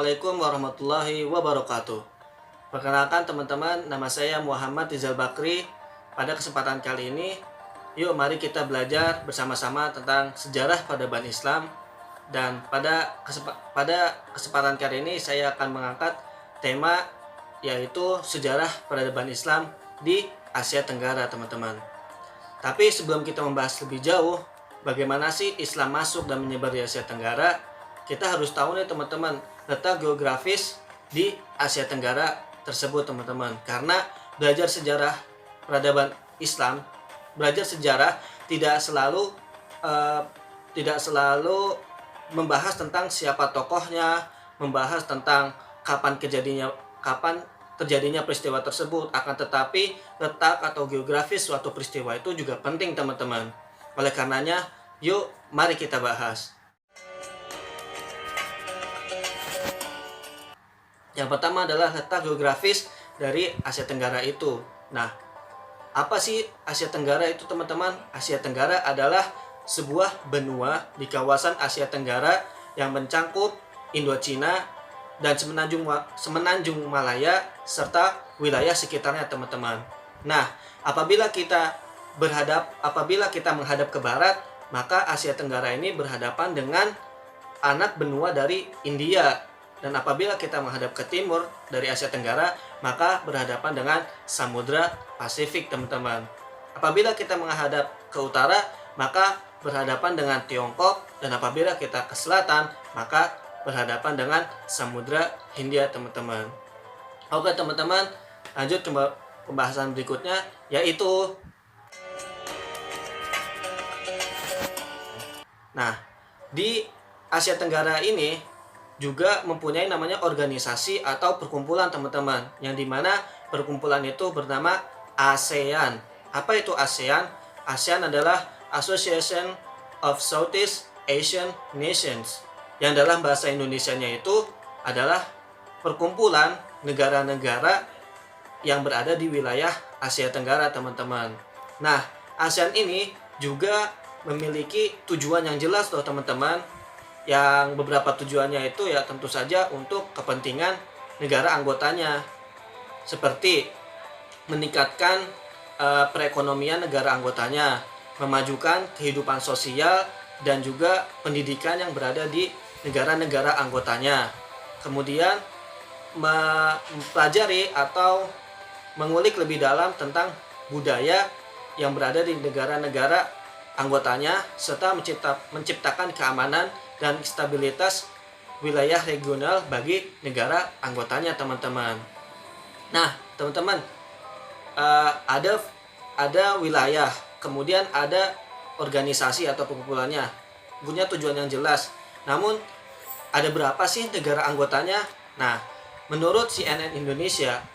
Assalamualaikum warahmatullahi wabarakatuh. Perkenalkan teman-teman, nama saya Muhammad Rizal Bakri. Pada kesempatan kali ini, yuk mari kita belajar bersama-sama tentang sejarah peradaban Islam. Dan pada kesempatan kali ini saya akan mengangkat tema yaitu sejarah peradaban Islam di Asia Tenggara, teman-teman. Tapi sebelum kita membahas lebih jauh, bagaimana sih Islam masuk dan menyebar di Asia Tenggara? Kita harus tahu nih teman-teman, letak geografis di Asia Tenggara tersebut, teman-teman. Karena belajar sejarah peradaban Islam, belajar sejarah tidak selalu membahas tentang siapa tokohnya, membahas tentang kapan terjadinya peristiwa tersebut. Akan tetapi letak atau geografis suatu peristiwa itu juga penting, teman-teman. Oleh karenanya, yuk mari kita bahas. Yang pertama adalah letak geografis dari Asia Tenggara itu. Nah, apa sih Asia Tenggara itu, teman-teman? Asia Tenggara adalah sebuah benua di kawasan Asia Tenggara yang mencangkup Indochina dan Semenanjung Malaya serta wilayah sekitarnya, teman-teman. Nah, apabila kita menghadap ke barat, maka Asia Tenggara ini berhadapan dengan anak benua dari India. Dan apabila kita menghadap ke timur dari Asia Tenggara, maka berhadapan dengan Samudra Pasifik, teman-teman. Apabila kita menghadap ke utara, maka berhadapan dengan Tiongkok. Dan apabila kita ke selatan, maka berhadapan dengan Samudra Hindia, teman-teman. Oke, teman-teman, lanjut ke pembahasan berikutnya, yaitu di Asia Tenggara ini juga mempunyai namanya organisasi atau perkumpulan, teman-teman, yang dimana perkumpulan itu bernama ASEAN. Apa itu ASEAN? ASEAN adalah Association of Southeast Asian Nations, yang dalam bahasa Indonesianya itu adalah perkumpulan negara-negara yang berada di wilayah Asia Tenggara, teman-teman. Nah, ASEAN ini juga memiliki tujuan yang jelas loh, teman-teman. Yang beberapa tujuannya itu ya tentu saja untuk kepentingan negara anggotanya, seperti meningkatkan perekonomian negara anggotanya, memajukan kehidupan sosial dan juga pendidikan yang berada di negara-negara anggotanya, kemudian mempelajari atau mengulik lebih dalam tentang budaya yang berada di negara-negara anggotanya, serta menciptakan keamanan dan stabilitas wilayah regional bagi negara anggotanya, teman-teman. Nah, teman-teman, ada wilayah, kemudian ada organisasi atau perkumpulannya, punya tujuan yang jelas. Namun, ada berapa sih negara anggotanya? Nah, menurut CNN Indonesia,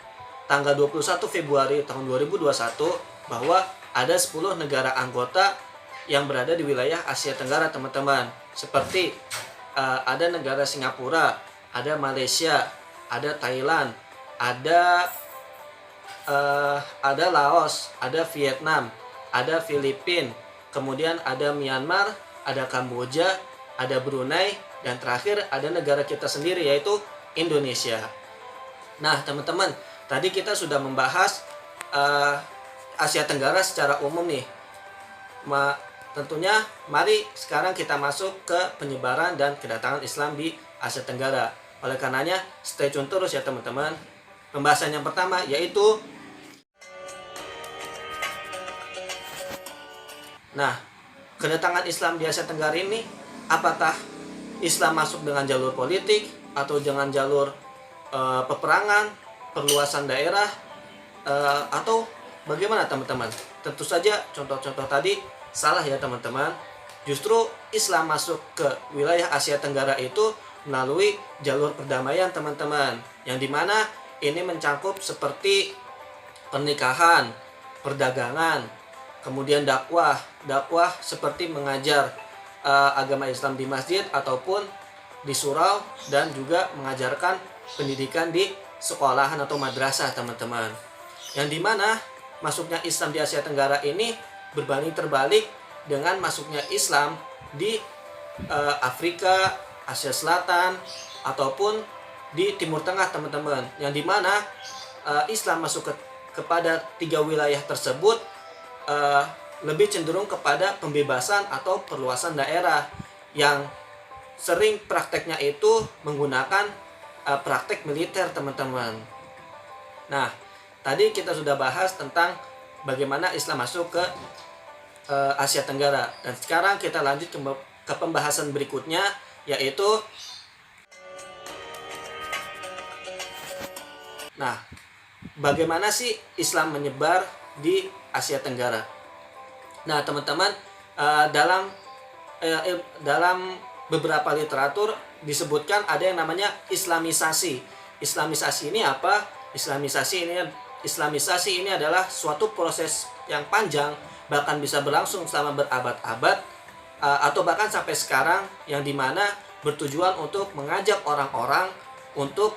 tanggal 21 Februari tahun 2021, bahwa ada 10 negara anggota yang berada di wilayah Asia Tenggara, teman-teman. Seperti ada negara Singapura, ada Malaysia, ada Thailand, ada Laos, ada Vietnam, ada Filipina, kemudian ada Myanmar, ada Kamboja, ada Brunei, dan terakhir ada negara kita sendiri yaitu Indonesia. Nah, teman-teman, tadi kita sudah membahas Asia Tenggara secara umum nih. Tentunya mari sekarang kita masuk ke penyebaran dan kedatangan Islam di Asia Tenggara. Oleh karenanya stay tune terus ya, teman-teman. Pembahasan yang pertama yaitu kedatangan Islam di Asia Tenggara ini, apakah Islam masuk dengan jalur politik atau dengan jalur peperangan, perluasan daerah, atau bagaimana, teman-teman? Tentu saja contoh-contoh tadi salah ya, teman-teman. Justru Islam masuk ke wilayah Asia Tenggara itu melalui jalur perdamaian, teman-teman, yang dimana ini mencangkup seperti pernikahan, perdagangan, kemudian dakwah seperti mengajar agama Islam di masjid ataupun di surau, dan juga mengajarkan pendidikan di sekolahan atau madrasah, teman-teman. Yang dimana masuknya Islam di Asia Tenggara ini berbanding terbalik dengan masuknya Islam di Afrika, Asia Selatan, ataupun di Timur Tengah teman-teman, yang dimana Islam masuk kepada 3 wilayah tersebut lebih cenderung kepada pembebasan atau perluasan daerah, yang sering prakteknya itu menggunakan praktek militer teman-teman. Nah, tadi kita sudah bahas tentang bagaimana Islam masuk ke Asia Tenggara, dan sekarang kita lanjut ke pembahasan berikutnya, yaitu bagaimana sih Islam menyebar di Asia Tenggara. Nah teman-teman, dalam beberapa literatur disebutkan ada yang namanya Islamisasi. Islamisasi ini apa? Islamisasi ini adalah suatu proses yang panjang, bahkan bisa berlangsung selama berabad-abad, atau bahkan sampai sekarang, yang dimana bertujuan untuk mengajak orang-orang untuk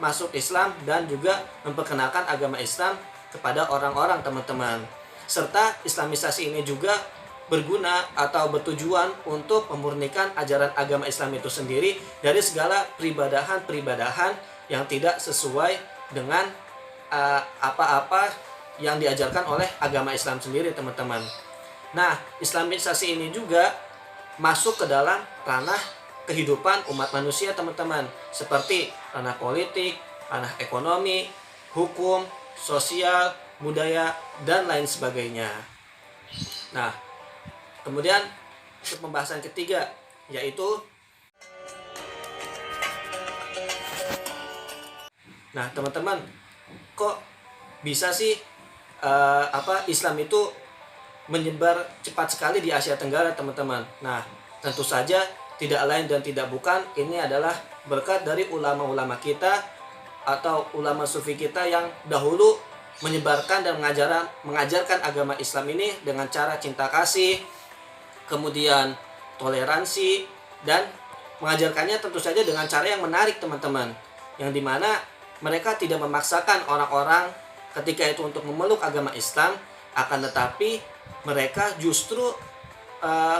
masuk Islam dan juga memperkenalkan agama Islam kepada orang-orang teman-teman. Serta Islamisasi ini juga berguna atau bertujuan untuk memurnikan ajaran agama Islam itu sendiri dari segala peribadahan yang tidak sesuai dengan apa-apa yang diajarkan oleh agama Islam sendiri teman-teman. Nah, Islamisasi ini juga masuk ke dalam ranah kehidupan umat manusia teman-teman, seperti ranah politik, ranah ekonomi, hukum, sosial, budaya, dan lain sebagainya. Nah, kemudian untuk pembahasan ketiga, yaitu teman-teman, kok bisa sih Islam itu menyebar cepat sekali di Asia Tenggara teman-teman? Nah, tentu saja tidak lain dan tidak bukan, ini adalah berkat dari ulama-ulama kita atau ulama sufi kita yang dahulu menyebarkan dan mengajarkan agama Islam ini dengan cara cinta kasih, kemudian toleransi, dan mengajarkannya tentu saja dengan cara yang menarik teman-teman, yang dimana mereka tidak memaksakan orang-orang ketika itu untuk memeluk agama Islam, akan tetapi mereka justru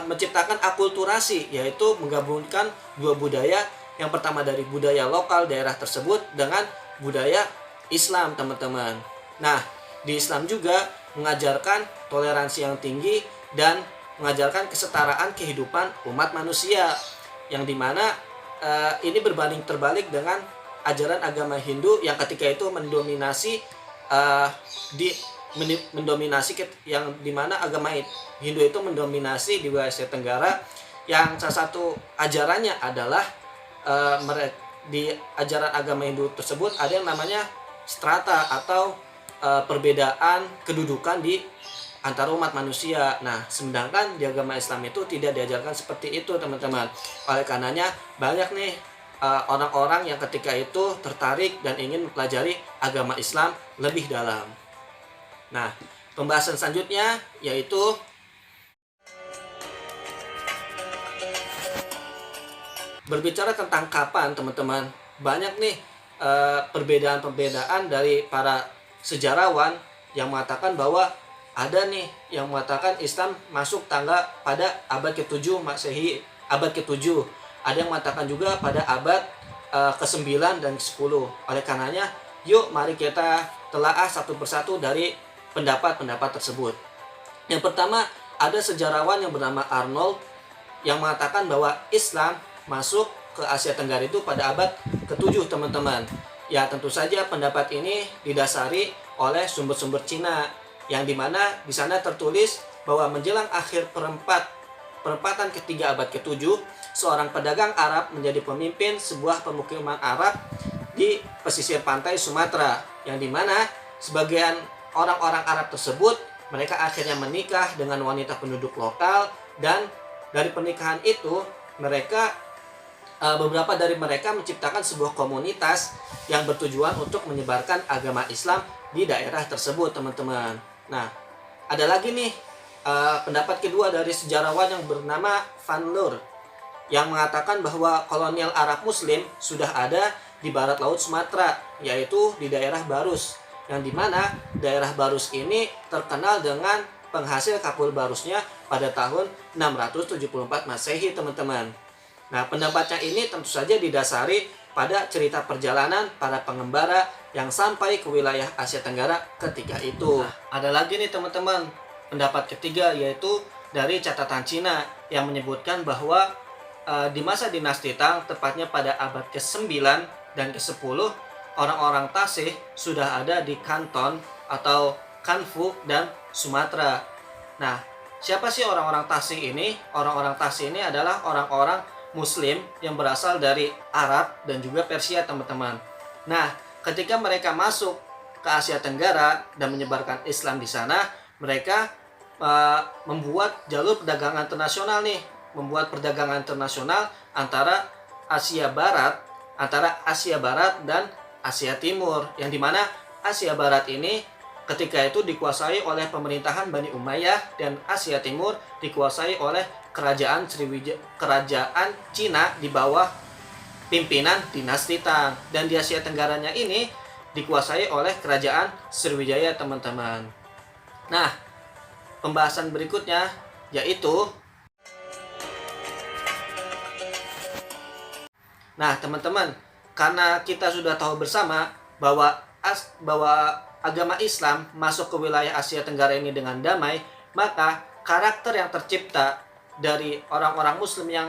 menciptakan akulturasi, yaitu menggabungkan dua budaya, yang pertama dari budaya lokal daerah tersebut dengan budaya Islam teman-teman. Nah, di Islam juga mengajarkan toleransi yang tinggi dan mengajarkan kesetaraan kehidupan umat manusia, yang dimana ini berbanding terbalik dengan ajaran agama Hindu yang ketika itu mendominasi yang dimana agama Hindu itu mendominasi di Asia Tenggara, yang salah satu ajarannya adalah di ajaran agama Hindu tersebut ada yang namanya strata atau perbedaan kedudukan di antara umat manusia. Nah, sedangkan di agama Islam itu tidak diajarkan seperti itu teman-teman. Oleh karenanya banyak nih orang-orang yang ketika itu tertarik dan ingin mempelajari agama Islam lebih dalam. Nah, pembahasan selanjutnya yaitu berbicara tentang kapan teman-teman. Banyak nih perbedaan-perbedaan dari para sejarawan yang mengatakan bahwa ada nih yang mengatakan Islam masuk pada abad ke-7 Masehi, abad ke-7. Ada yang mengatakan juga pada abad ke-9 dan ke-10. Oleh karenanya, yuk mari kita telaah satu persatu dari pendapat-pendapat tersebut. Yang pertama, ada sejarawan yang bernama Arnold yang mengatakan bahwa Islam masuk ke Asia Tenggara itu pada abad ke-7 teman-teman. Ya, tentu saja pendapat ini didasari oleh sumber-sumber Cina, yang dimana di sana tertulis bahwa menjelang akhir perempatan ketiga abad ke-7, seorang pedagang Arab menjadi pemimpin sebuah pemukiman Arab di pesisir pantai Sumatera, yang dimana sebagian orang-orang Arab tersebut mereka akhirnya menikah dengan wanita penduduk lokal, dan dari pernikahan itu beberapa dari mereka menciptakan sebuah komunitas yang bertujuan untuk menyebarkan agama Islam di daerah tersebut teman-teman. Nah, ada lagi nih pendapat kedua dari sejarawan yang bernama Van Leur yang mengatakan bahwa kolonial Arab Muslim sudah ada di barat laut Sumatera, yaitu di daerah Barus, yang dimana daerah Barus ini terkenal dengan penghasil kapur barusnya pada tahun 674 Masehi teman-teman. Nah, pendapatnya ini tentu saja didasari pada cerita perjalanan para pengembara yang sampai ke wilayah Asia Tenggara ketika itu. Ada lagi nih teman-teman, pendapat ketiga yaitu dari catatan Cina yang menyebutkan bahwa di masa dinasti Tang, tepatnya pada abad ke-9 dan ke-10, orang-orang Tasih sudah ada di Kanton atau Kanfu dan Sumatera. Nah, siapa sih orang-orang Tasih ini? Orang-orang Tasih ini adalah orang-orang Muslim yang berasal dari Arab dan juga Persia, teman-teman. Nah, ketika mereka masuk ke Asia Tenggara dan menyebarkan Islam di sana, mereka membuat jalur perdagangan internasional nih, membuat perdagangan internasional antara Asia Barat dan Asia Timur, yang dimana Asia Barat ini ketika itu dikuasai oleh pemerintahan Bani Umayyah dan Asia Timur dikuasai oleh kerajaan Cina di bawah pimpinan dinasti Tang, dan di Asia Tenggaranya ini dikuasai oleh kerajaan Sriwijaya, teman-teman. Nah, pembahasan berikutnya yaitu teman-teman, karena kita sudah tahu bersama bahwa agama Islam masuk ke wilayah Asia Tenggara ini dengan damai, maka karakter yang tercipta dari orang-orang Muslim yang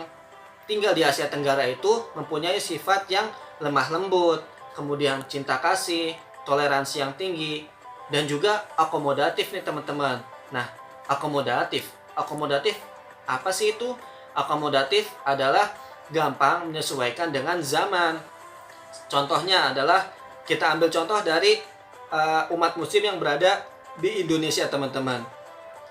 tinggal di Asia Tenggara itu mempunyai sifat yang lemah lembut, kemudian cinta kasih, toleransi yang tinggi, dan juga akomodatif nih teman-teman. Nah, akomodatif apa sih itu? Akomodatif adalah gampang menyesuaikan dengan zaman. Contohnya adalah kita ambil contoh dari umat Muslim yang berada di Indonesia, teman-teman,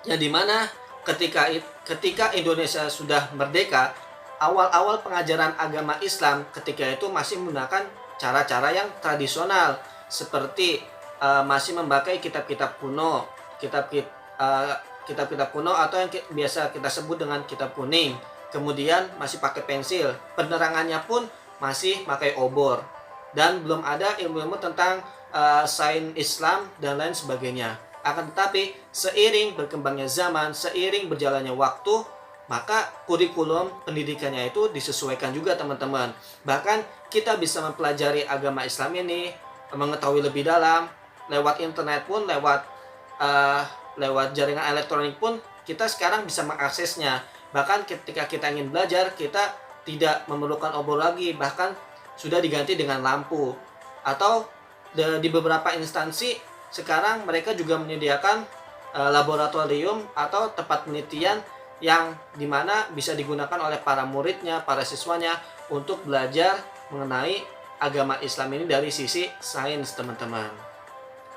yang dimana ketika Indonesia sudah merdeka, awal-awal pengajaran agama Islam ketika itu masih menggunakan cara-cara yang tradisional, seperti masih memakai kitab-kitab kuno, kitab-kitab kuno atau yang biasa kita sebut dengan kitab kuning. Kemudian masih pakai pensil, penerangannya pun masih pakai obor, dan belum ada ilmu-ilmu tentang sains Islam dan lain sebagainya. Akan tetapi seiring berkembangnya zaman, seiring berjalannya waktu, maka kurikulum pendidikannya itu disesuaikan juga, teman-teman. Bahkan kita bisa mempelajari agama Islam ini, mengetahui lebih dalam lewat internet pun, lewat jaringan elektronik pun kita sekarang bisa mengaksesnya. Bahkan ketika kita ingin belajar, kita tidak memerlukan obor lagi, bahkan sudah diganti dengan lampu. Atau di beberapa instansi sekarang mereka juga menyediakan laboratorium atau tempat penelitian yang dimana bisa digunakan oleh para muridnya, para siswanya untuk belajar mengenai agama Islam ini dari sisi sains, teman-teman.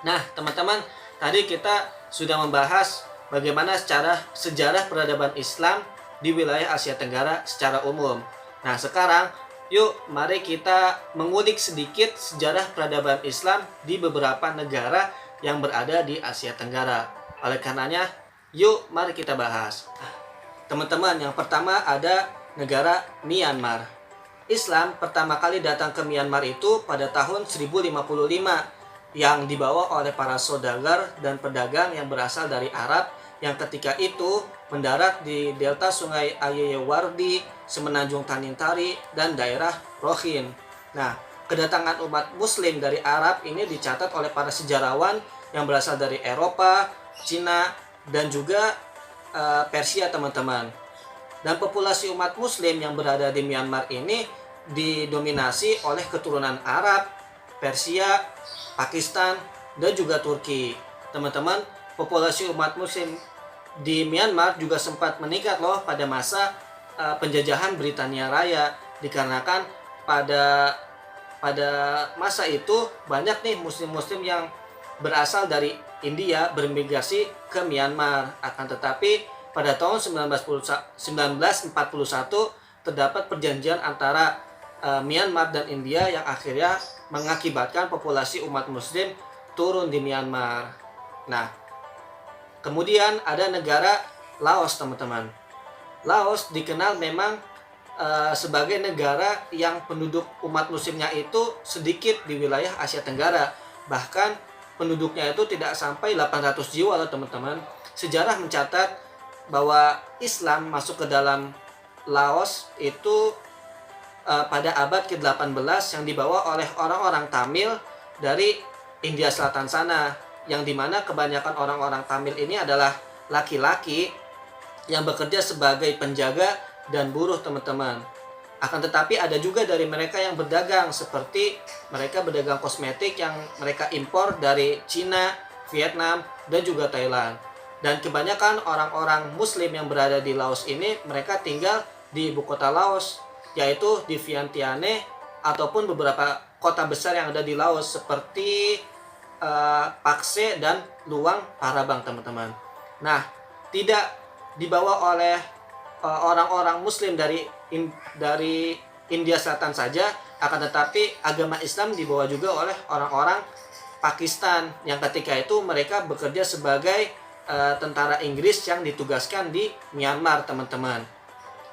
Nah, teman-teman, tadi kita sudah membahas bagaimana sejarah peradaban Islam di wilayah Asia Tenggara secara umum. Nah, sekarang yuk mari kita mengulik sedikit sejarah peradaban Islam di beberapa negara yang berada di Asia Tenggara. Oleh karenanya, yuk mari kita bahas. Teman-teman, yang pertama ada negara Myanmar. Islam pertama kali datang ke Myanmar itu pada tahun 1055 yang dibawa oleh para saudagar dan pedagang yang berasal dari Arab yang ketika itu mendarat di delta sungai Ayeyarwady, semenanjung Tanintari, dan daerah Rakhine. Nah, kedatangan umat Muslim dari Arab ini dicatat oleh para sejarawan yang berasal dari Eropa, Cina, dan juga Persia, teman-teman. Dan populasi umat Muslim yang berada di Myanmar ini didominasi oleh keturunan Arab, Persia, Pakistan, dan juga Turki. Teman-teman, populasi umat Muslim di Myanmar juga sempat meningkat loh pada masa penjajahan Britania Raya, dikarenakan pada masa itu banyak nih muslim-muslim yang berasal dari India bermigrasi ke Myanmar. Akan tetapi pada tahun 1941 terdapat perjanjian antara Myanmar dan India yang akhirnya mengakibatkan populasi umat Muslim turun di Myanmar. Nah, kemudian ada negara Laos, teman-teman. Laos dikenal memang sebagai negara yang penduduk umat Muslimnya itu sedikit di wilayah Asia Tenggara. Bahkan penduduknya itu tidak sampai 800 jiwa loh, teman-teman. Sejarah mencatat bahwa Islam masuk ke dalam Laos itu pada abad ke-18 yang dibawa oleh orang-orang Tamil dari India Selatan sana, yang dimana kebanyakan orang-orang Tamil ini adalah laki-laki yang bekerja sebagai penjaga dan buruh, teman-teman. Akan tetapi ada juga dari mereka yang berdagang, seperti mereka berdagang kosmetik yang mereka impor dari Cina, Vietnam, dan juga Thailand. Dan kebanyakan orang-orang Muslim yang berada di Laos ini, mereka tinggal di ibu kota Laos, yaitu di Vientiane, ataupun beberapa kota besar yang ada di Laos seperti Pakse dan Luang Prabang, teman-teman. Nah, tidak dibawa oleh orang-orang Muslim dari India Selatan saja, akan tetapi agama Islam dibawa juga oleh orang-orang Pakistan yang ketika itu mereka bekerja sebagai tentara Inggris yang ditugaskan di Myanmar, teman-teman.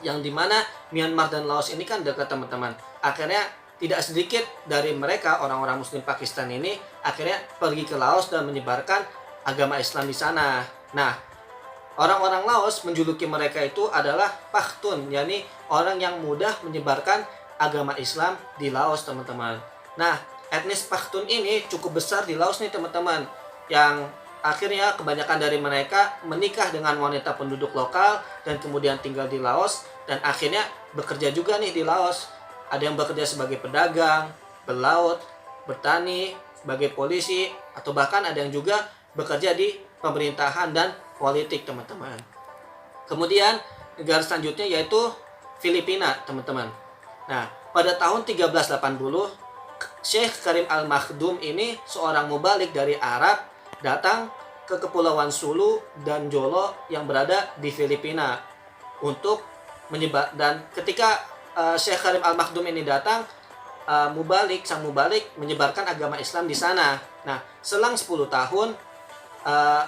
Yang dimana Myanmar dan Laos ini kan dekat, teman-teman. Akhirnya tidak sedikit dari mereka, orang-orang Muslim Pakistan ini, akhirnya pergi ke Laos dan menyebarkan agama Islam di sana. Nah, orang-orang Laos menjuluki mereka itu adalah Pakhtun, yakni orang yang mudah menyebarkan agama Islam di Laos, teman-teman. Nah, etnis Pakhtun ini cukup besar di Laos nih, teman-teman. Yang akhirnya kebanyakan dari mereka menikah dengan wanita penduduk lokal dan kemudian tinggal di Laos, dan akhirnya bekerja juga nih di Laos. Ada yang bekerja sebagai pedagang, berlaut, bertani, sebagai polisi, atau bahkan ada yang juga bekerja di pemerintahan dan politik, teman-teman. Kemudian negara selanjutnya yaitu Filipina, teman-teman. Nah, pada tahun 1380, Syekh Karim Al-Makhdum ini seorang mubalik dari Arab datang ke Kepulauan Sulu dan Jolo yang berada di Filipina untuk menyebar. Dan ketika Syekh Karim Al-Makhdum ini datang, sang mubalik menyebarkan agama Islam di sana. Nah, selang 10 tahun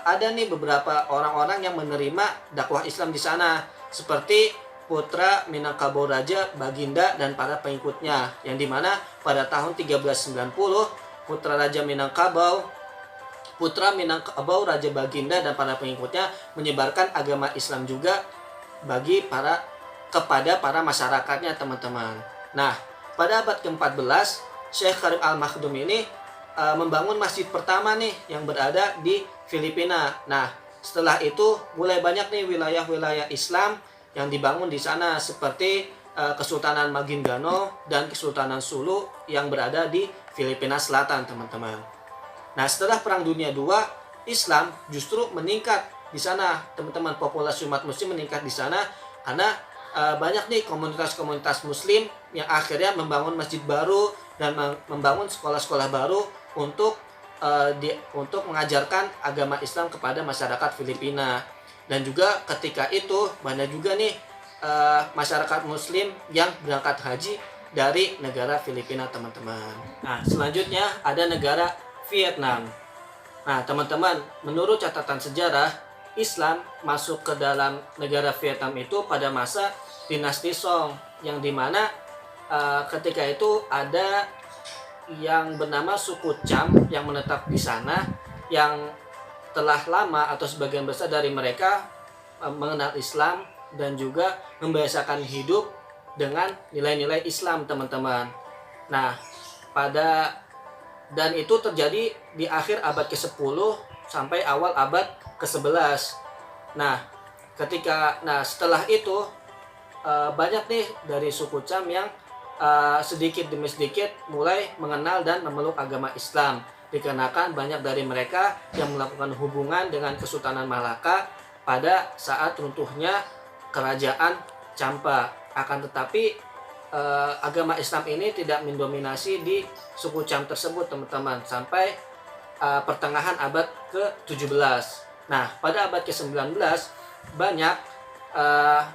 ada nih beberapa orang-orang yang menerima dakwah Islam di sana, seperti putra Minangkabau Raja Baginda dan para pengikutnya, yang dimana pada tahun 1390 putra Minangkabau Raja Baginda dan para pengikutnya menyebarkan agama Islam juga kepada para masyarakatnya, teman-teman. Nah, pada abad ke-14 Syekh Karim Al-Makhdum ini membangun masjid pertama nih yang berada di Filipina. Nah, setelah itu mulai banyak nih wilayah-wilayah Islam yang dibangun di sana, seperti Kesultanan Maguindanao dan Kesultanan Sulu yang berada di Filipina Selatan, teman-teman. Nah, setelah Perang Dunia II, Islam justru meningkat di sana, teman-teman. Populasi umat muslim meningkat di sana karena banyak nih komunitas-komunitas muslim yang akhirnya membangun masjid baru dan membangun sekolah-sekolah baru untuk mengajarkan agama Islam kepada masyarakat Filipina. Dan juga ketika itu banyak juga nih masyarakat muslim yang berangkat haji dari negara Filipina, teman-teman. Nah, selanjutnya ada negara Vietnam. Nah, teman-teman, menurut catatan sejarah, Islam masuk ke dalam negara Vietnam itu pada masa dinasti Song, yang dimana ketika itu ada yang bernama suku Cham yang menetap di sana, yang telah lama atau sebagian besar dari mereka mengenal Islam dan juga membiasakan hidup dengan nilai-nilai Islam, teman-teman. Nah, dan itu terjadi di akhir abad ke-10 sampai awal abad ke-11. Nah, setelah itu banyak nih dari suku Cham yang sedikit demi sedikit mulai mengenal dan memeluk agama Islam, dikarenakan banyak dari mereka yang melakukan hubungan dengan Kesultanan Malaka pada saat runtuhnya kerajaan Champa. Akan tetapi agama Islam ini tidak mendominasi di suku Cham tersebut, teman-teman, sampai pertengahan abad ke-17. Nah, pada abad ke-19 banyak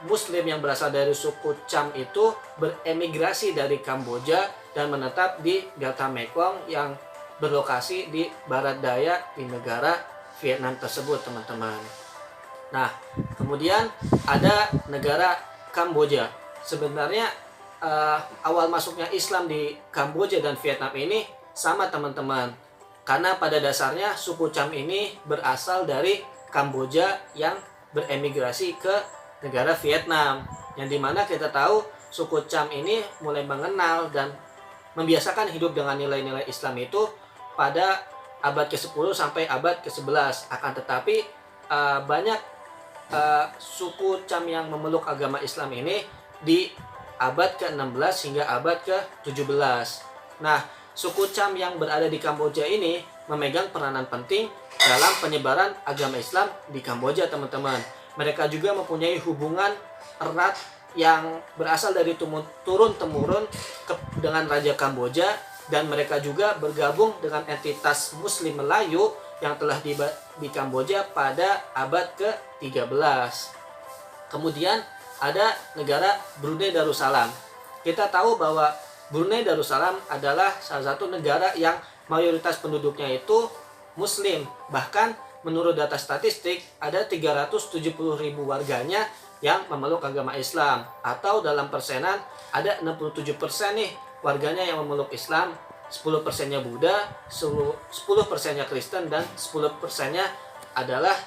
Muslim yang berasal dari suku Cham itu beremigrasi dari Kamboja dan menetap di Delta Mekong yang berlokasi di barat daya di negara Vietnam tersebut, teman-teman. Nah, kemudian ada negara Kamboja. Sebenarnya awal masuknya Islam di Kamboja dan Vietnam ini sama, teman-teman, karena pada dasarnya suku Cham ini berasal dari Kamboja yang beremigrasi ke negara Vietnam, yang dimana kita tahu suku Cham ini mulai mengenal dan membiasakan hidup dengan nilai-nilai Islam itu pada abad ke-10 sampai abad ke-11. Akan tetapi banyak suku Cham yang memeluk agama Islam ini di abad ke-16 hingga abad ke-17. Nah, suku Cham yang berada di Kamboja ini memegang peranan penting dalam penyebaran agama Islam di Kamboja, teman-teman. Mereka juga mempunyai hubungan erat yang berasal dari turun-temurun dengan Raja Kamboja, dan mereka juga bergabung dengan entitas Muslim Melayu yang telah di Kamboja pada abad ke-13. Kemudian ada negara Brunei Darussalam. Kita tahu bahwa Brunei Darussalam adalah salah satu negara yang mayoritas penduduknya itu Muslim. Bahkan menurut data statistik ada 370.000 warganya yang memeluk agama Islam, atau dalam persenan ada 67% nih warganya yang memeluk Islam, 10%-nya Buddha, 10%-nya Kristen, dan 10%-nya adalah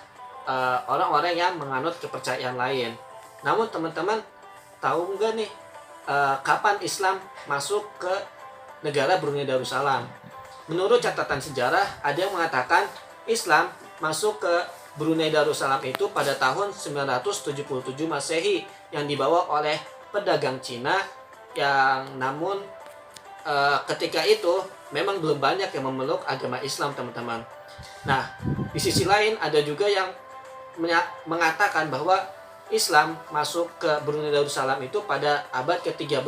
orang-orang yang menganut kepercayaan lain. Namun teman-teman tahu nggak nih kapan Islam masuk ke negara Brunei Darussalam? Menurut catatan sejarah, ada yang mengatakan Islam masuk ke Brunei Darussalam itu pada tahun 977 Masehi yang dibawa oleh pedagang Cina, yang namun ketika itu memang belum banyak yang memeluk agama Islam, teman-teman. Nah, di sisi lain ada juga yang mengatakan bahwa Islam masuk ke Brunei Darussalam itu pada abad ke-13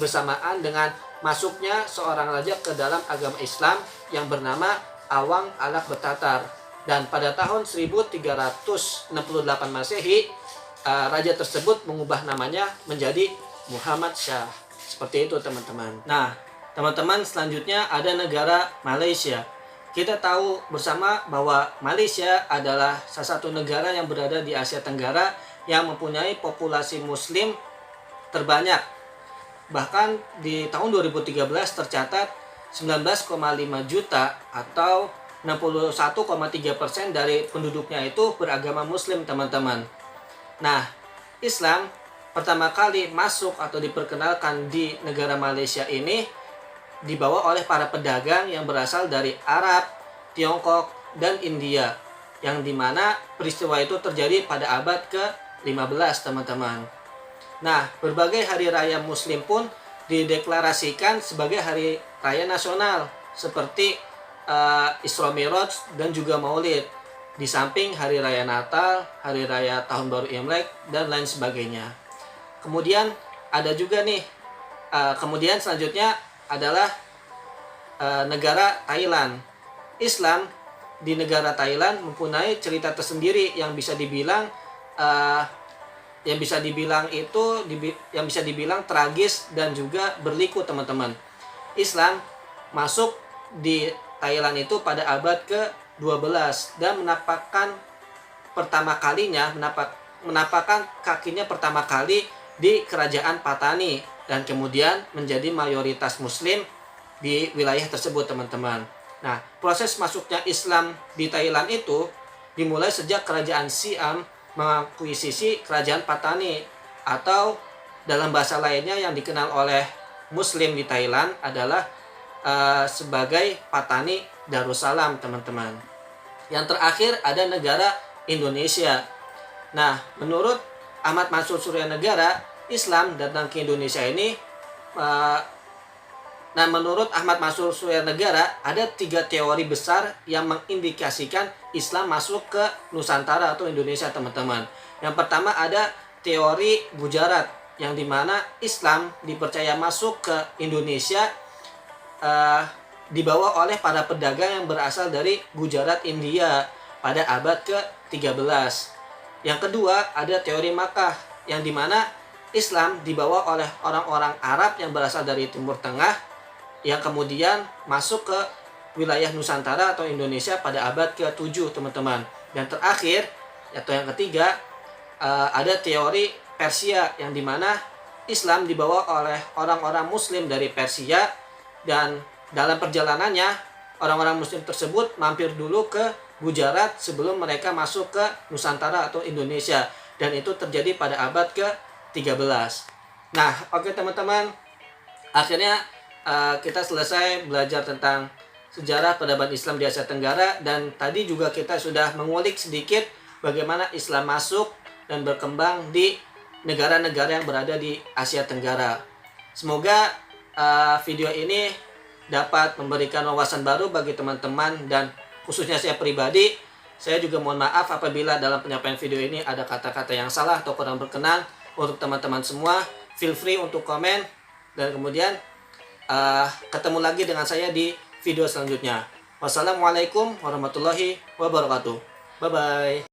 bersamaan dengan masuknya seorang raja ke dalam agama Islam yang bernama Awang Alak Betatar. Dan pada tahun 1368 Masehi, raja tersebut mengubah namanya menjadi Muhammad Shah. Seperti itu, teman-teman. Nah, teman-teman, selanjutnya ada negara Malaysia. Kita tahu bersama bahwa Malaysia adalah salah satu negara yang berada di Asia Tenggara yang mempunyai populasi Muslim terbanyak. Bahkan di tahun 2013 tercatat 19,5 juta atau 61,3% dari penduduknya itu beragama Muslim, teman-teman. Nah, Islam pertama kali masuk atau diperkenalkan di negara Malaysia ini dibawa oleh para pedagang yang berasal dari Arab, Tiongkok, dan India, yang dimana peristiwa itu terjadi pada abad ke-15, teman-teman. Nah, berbagai hari raya Muslim pun dideklarasikan sebagai hari raya nasional, seperti Isra Miraj dan juga Maulid, di samping hari raya Natal, hari raya Tahun Baru Imlek, dan lain sebagainya. Kemudian ada juga nih, kemudian selanjutnya adalah negara Thailand. Islam di negara Thailand mempunyai cerita tersendiri yang bisa dibilang tragis dan juga berliku, teman-teman. Islam masuk di Thailand itu pada abad ke-12 dan menapakkan kakinya pertama kali di kerajaan Patani, dan kemudian menjadi mayoritas Muslim di wilayah tersebut, teman-teman. Nah, proses masuknya Islam di Thailand itu dimulai sejak kerajaan Siam mengakuisisi kerajaan Patani, atau dalam bahasa lainnya yang dikenal oleh Muslim di Thailand adalah sebagai Patani Darussalam, teman-teman. Yang terakhir ada negara Indonesia. Nah, menurut Ahmad Mansur Suryanegara, Islam datang ke Indonesia ini menurut Ahmad Mansur Suryanegara ada 3 teori besar yang mengindikasikan Islam masuk ke Nusantara atau Indonesia, teman-teman. Yang pertama ada teori Gujarat, yang dimana Islam dipercaya masuk ke Indonesia dibawa oleh para pedagang yang berasal dari Gujarat, India pada abad ke-13. Yang kedua ada teori Makkah, yang dimana Islam dibawa oleh orang-orang Arab yang berasal dari Timur Tengah, yang kemudian masuk ke wilayah Nusantara atau Indonesia pada abad ke-7, teman-teman. Dan terakhir, atau yang ketiga, ada teori Persia, yang dimana Islam dibawa oleh orang-orang Muslim dari Persia, dan dalam perjalanannya orang-orang Muslim tersebut mampir dulu ke Gujarat sebelum mereka masuk ke Nusantara atau Indonesia, dan itu terjadi pada abad ke-13. Nah, oke teman-teman, akhirnya kita selesai belajar tentang sejarah peradaban Islam di Asia Tenggara, dan tadi juga kita sudah mengulik sedikit bagaimana Islam masuk dan berkembang di negara-negara yang berada di Asia Tenggara. Semoga video ini dapat memberikan wawasan baru bagi teman-teman, dan khususnya saya pribadi. Saya juga mohon maaf apabila dalam penyampaian video ini ada kata-kata yang salah atau kurang berkenan. Untuk teman-teman semua, feel free untuk komen, dan kemudian ketemu lagi dengan saya di video selanjutnya. Wassalamualaikum warahmatullahi wabarakatuh. Bye bye.